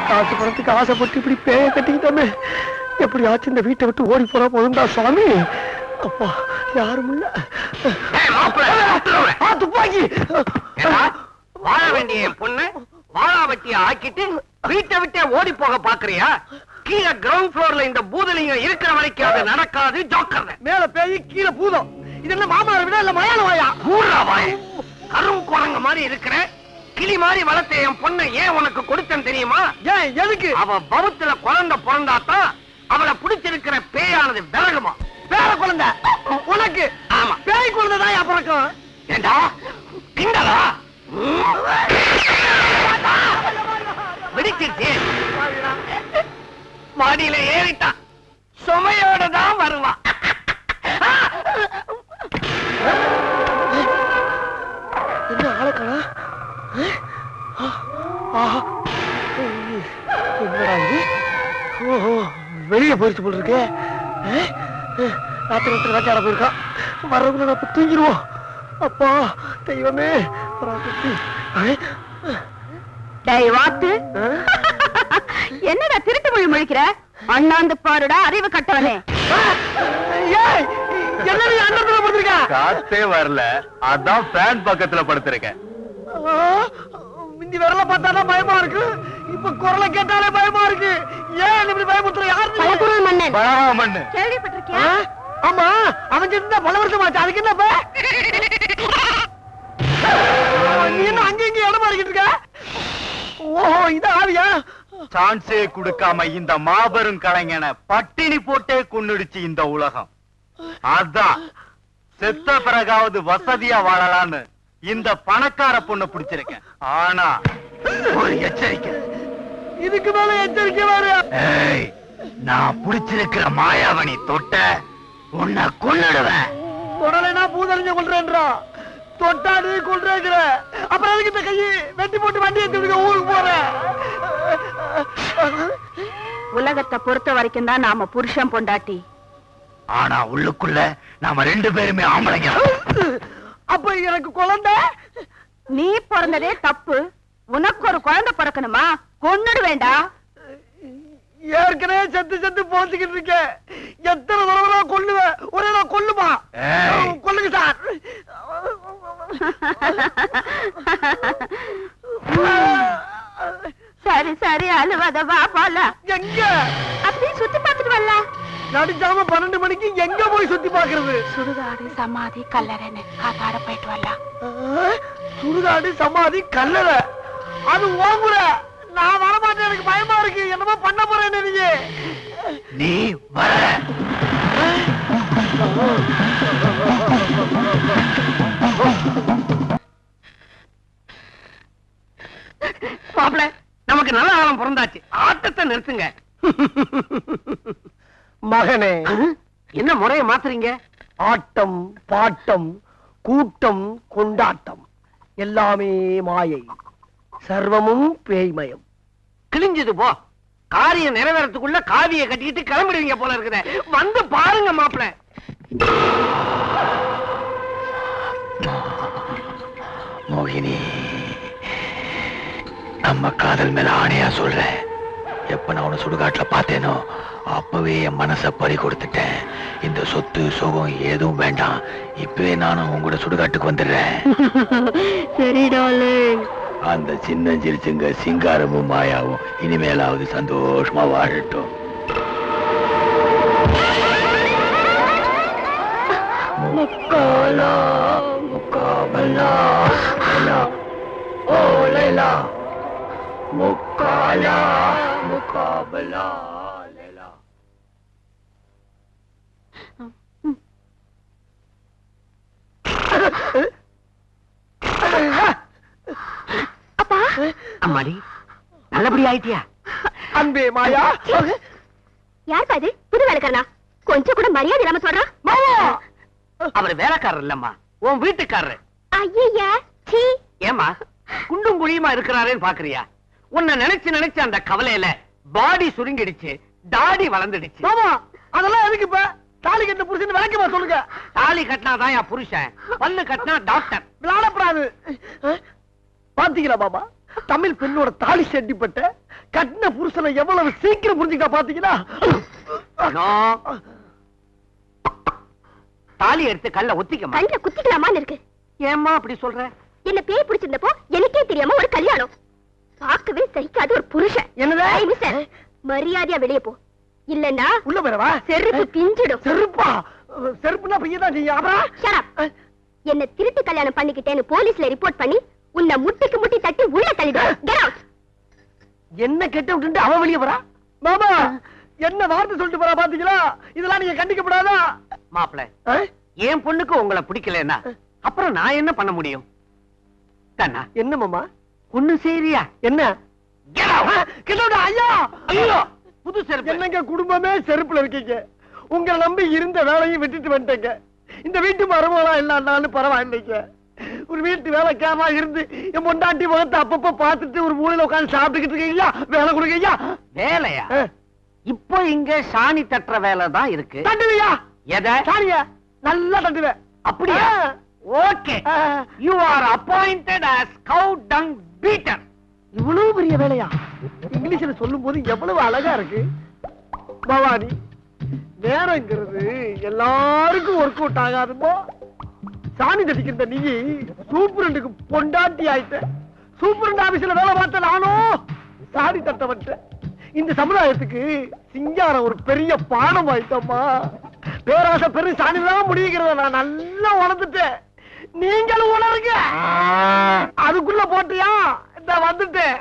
காசு பணத்துக்கு ஆசைப்பட்டு இப்படி பேய கட்டிக்கிட்டோமே. எப்படி ஆச்சு இந்த வீட்டை விட்டு ஓடி போனா போதும்டா சுவாமி. அப்பா யாரும் இல்ல. துப்பாக்கி வாழ வேண்டிய பொண்ணு வாழாவட்டிய ஆக்கிட்டு வீட்டை விட்டே ஓடி போக பாக்குறியா? கீழே கிரவுண்ட் ஃப்ளோர்ல இந்த பூதலிங்கம் இருக்கிற வரைக்கும் அது நடக்காது. ஜோக்கர் மேல பேய் கீழே பூதம். இது என்ன மாமனார விட இல்ல மயான வாயா? ஊர்ரா வாய. கரும் குரங்க மாதிரி இருக்கிற கிளி மாதிரி வளர்த்த என் பொண்ணை ஏன் உனக்கு கொடுத்தேன் தெரியுமா? ஏன் எதுக்கு? அவ பவுத்துல குழந்தை பிறந்தாத்தான் அவளை பிடிச்சிருக்கிற பேயானது விலகுமா? பேர குழந்தை உனக்கு? ஆமா, பேய் குழந்தை தான் அப்புறம். ஏண்டா கிண்டலா? வெடிச்சிருச்சு. மாடியில ஏறிட்டான். சுமையோட தான் வருவான். என்ன ஆளக்கடா? என்னடா இது? ஓஹோ, வெளியே போயிடுச்சு போல இருக்கு. ராத்திரி ராத்திரி வேட்டையாட போயிருக்கான். வர்றவங்க நம்ம தூங்கிடுவோம். அப்பா தெய்வமே. வாத்து என்னடா திருட்டு மொழி முழிக்கிற? அண்ணாந்து பாருடா அறிவு கட்டவனே. என்னடி அண்ணத்துல படுத்திருக்க? காத்தே வரல, அதான் ஃபேன் பக்கத்துல படுத்திருக்கேன். முந்தி விரல பார்த்தாதான் பயமா இருக்கு, இப்ப குரலை கேட்டாலே பயமா இருக்கு. ஏன் இப்படி பயமுத்துற? யாரு? பழகுறல் மன்னன். பழகாமண்ணு கேள்விப்பட்டிருக்கியா? ஆமா, அவன் செஞ்சா பல வருஷம் ஆச்சு. அதுக்கு என்ன? நீ என்ன அங்க இங்க இடம் மாறிக்கிட்டு இருக்க? ஓஹோ, இது ஆவியா? சான்ஸே கொடுக்காம இந்த மாபெரும் கலைஞனை பட்டினி போட்டே கொன்னுடுச்சு இந்த உலகம். அதான் செத்த பிறகாவது வசதியா வாழலான்னு இந்த பணக்கார பொண்ணு பிடிச்சிருக்கேன். ஆனா ஒரு எச்சரிக்கை. இதுக்கு மேல எச்சரிக்கை வேற. நான் பிடிச்சிருக்கிற மாயாவணி தொட்ட உன்னை கொன்னுடுவேன். தொடலைனா பூதறிஞ்ச கொள்றேன்றா. தொட்டாடு கொள்றேங்கிற. அப்புறம் அதுக்கு இந்த கையை வெட்டி போட்டு வண்டி எடுத்து ஊருக்கு போறேன். உலகத்தை பொறுத்த வரைக்கும் தான் நாம புருஷன் பொண்டாட்டி. ஆனா உள்ளுக்குள்ள நாம ரெண்டு பேருமே ஆம்பளைங்க. அப்ப எனக்கு குழந்தை? நீ பிறந்ததே தப்பு. உனக்கு ஒரு குழந்தை பிறக்கணுமா? கொன்னுடு வேண்டா. ஏற்கனவே செத்து செத்து போச்சுக்கிட்டு இருக்க. எத்தனை தடவை கொல்லுவேன்? ஒரே நான் கொல்லுமா? கொல்லுங்க சார். சரி சரி, அழுவத வா போலாம். எங்க? அப்படியே சுத்தி பார்த்துட்டு வரலாம். நடிச்சாம 12 மணிக்கு எங்க போய் சுத்தி பாக்குறது? சுடுகாடு சமாதி கல்லறைன்னு காத்தாட போயிட்டு வரலாம். சுடுகாடு சமாதி கல்லறை அது ஓங்குற. நான் வரமாட்டேன், எனக்கு பயமா இருக்கு. என்னமோ பண்ண போறேன். நீ வர. மாப்பிள, நமக்கு நல்ல காலம் பிறந்தாச்சு. ஆட்டத்தை நிறுத்துங்க. மகனே, என்ன முறைய மாத்துறீங்க? ஆட்டம் பாட்டம் கூட்டம் கொண்டாட்டம் எல்லாமே மாயை, சர்வமும் பேய்மயம். கிழிஞ்சது போ. காரியம் நிறைவேறத்துக்குள்ள காவிய கட்டிட்டு கிளம்பிடுவீங்க போல இருக்குத. வந்து பாருங்க மாப்பிள. மோகினி, நம்ம காதல் மேல ஆணையா சொல்றேன். எப்ப நான் உன சுடுகாட்டுல பார்த்தேனோ அப்பவே என் மனச பறி கொடுத்துட்டேன். இந்த சொத்து சுகம் எதுவும் வேண்டாம். இப்பவே நானும் உங்களோட சுடுகாட்டுக்கு வந்துடுறேன். சரிடாலே. அந்த சின்ன சிரிச்சுங்க சிங்காரமும் மாயாவும் இனிமேலாவது சந்தோஷமா வாழட்டும். முக்காலா முக்காபலா லைலா ஓ லைலா முக்காலா முக்காபலா லைலா. அப்பா, அம்மாடி, நல்லபடி ஆயிட்டியா? அன்பே மாயா. யார் பாது? புது வேலைக்காரனா? கொஞ்சம் கூட மரியாதை இல்லாம சொல்றான். அவர் வேலைக்காரர் இல்லம்மா, உன் வீட்டுக்காரரு. ஐயா, சீ. ஏமா குண்டும் குழியுமா இருக்கிறாரேன்னு பாக்குறியா? உன்னை நினைச்சு நினைச்சு அந்த கவலையில பாடி சுருங்கிடுச்சு, தாடி வளர்ந்துடுச்சு. மாமா, அதெல்லாம் எதுக்கு இப்ப? தாலி கட்ட புருஷன் விளக்கமா சொல்லுங்க. தாலி கட்டினாதான் என் புருஷன், பல்லு கட்டினா டாக்டர். விளையாடப்படாது. பாத்தீங்களா மாமா, தமிழ் பெண்ணோட தாலி செட்டிப்பட்ட கட்டின புருஷனை எவ்வளவு சீக்கிரம் புரிஞ்சுக்கிட்டா பாத்தீங்களா? நோ. தாலி எடுத்து கல்ல ஒத்திக்கமா. கண்ட குத்திக்கலாமான்னு இருக்கு. ஏம்மா அப்படி சொல்ற? என்ன பேய் பிடிச்சிருந்தப்போ எனக்கே தெரியாம ஒரு கல்யாணம். பார்க்கவே சகிக்காத ஒரு புருஷன். என்னதா? ஏய் மிஸ்டர், மரியாதையா வெளியே போ. இல்லன்னா உள்ள போறவா? செருப்பு பிஞ்சிடும். செருப்பா? செருப்புனா பையதான் செய்ய. அப்புறம் Shut up. என்ன திருட்டு கல்யாணம் பண்ணிக்கிட்டேன்னு போலீஸ்ல ரிப்போர்ட் பண்ணி உன்னை முட்டிக்கு முட்டி தட்டி உள்ள தள்ளிடுவேன். Get out. என்ன கெட்ட விட்டு அவ வெளியே வரா? மாமா என்ன வார்த்தை சொல்லிட்டு போறா பாத்தீங்களா? இதெல்லாம் நீங்க கண்டிக்கப்படாதா? மாப்பிள, என் பொண்ணுக்கு உங்களை பிடிக்கலன்னா அப்புறம் நான் என்ன பண்ண முடியும்? கண்ணா, என்ன மாமா ஒண்ணு சரியா? என்ன கிட்ட ஐயா? ஐயோ, புது செருப்பு. என்னங்க குடும்பமே செருப்புல இருக்கீங்க. உங்களை நம்பி இருந்த வேலையும் விட்டுட்டு வந்துட்டேங்க. இந்த வீட்டு மரமோலா இல்லன்னாலும் பரவாயில்லைங்க. ஒரு வீட்டு வேலைக்காரமா இருந்து என் பொண்டாட்டி முகத்தை அப்பப்ப பாத்துட்டு ஒரு மூலையில உட்கார்ந்து சாப்பிட்டுக்கிட்டு இருக்கீங்களா? வேலை கொடுக்கீங்க. வேலையா? இப்போ இங்க சாணி தட்டுற வேலை தான் இருக்கு. தட்டுவியா? எதை? சாணியா? நல்லா தட்டுவேன். அப்படியா? Okay, you are appointed as cow dung beater. இவ்வளவு பெரிய வேலையா? இங்கிலீஷ்ல சொல்லும் போது எவ்வளவு அழகா இருக்கு. பவானி, நேரங்கிறது எல்லாருக்கும் ஒர்க் அவுட் ஆகாதுமோ? சாணி தட்டிக்கிற நீ சூப்பரண்டுக்கு பொண்டாட்டி ஆயிட்ட. சூப்பரண்ட் ஆபீஸ்ல வேலை பார்த்த நானும் சாணி தட்ட வந்தேன். இந்த சமுதாயத்துக்கு சிங்காரம் ஒரு பெரிய பாடம் ஆயிட்டம்மா. பேராசை பெரு சாணிதான் முடியுங்கிறத நான் நல்லா உணர்ந்துட்டேன். நீங்களும் உணருங்க. அதுக்குள்ள போட்டியா? இந்த வந்துட்டேன்.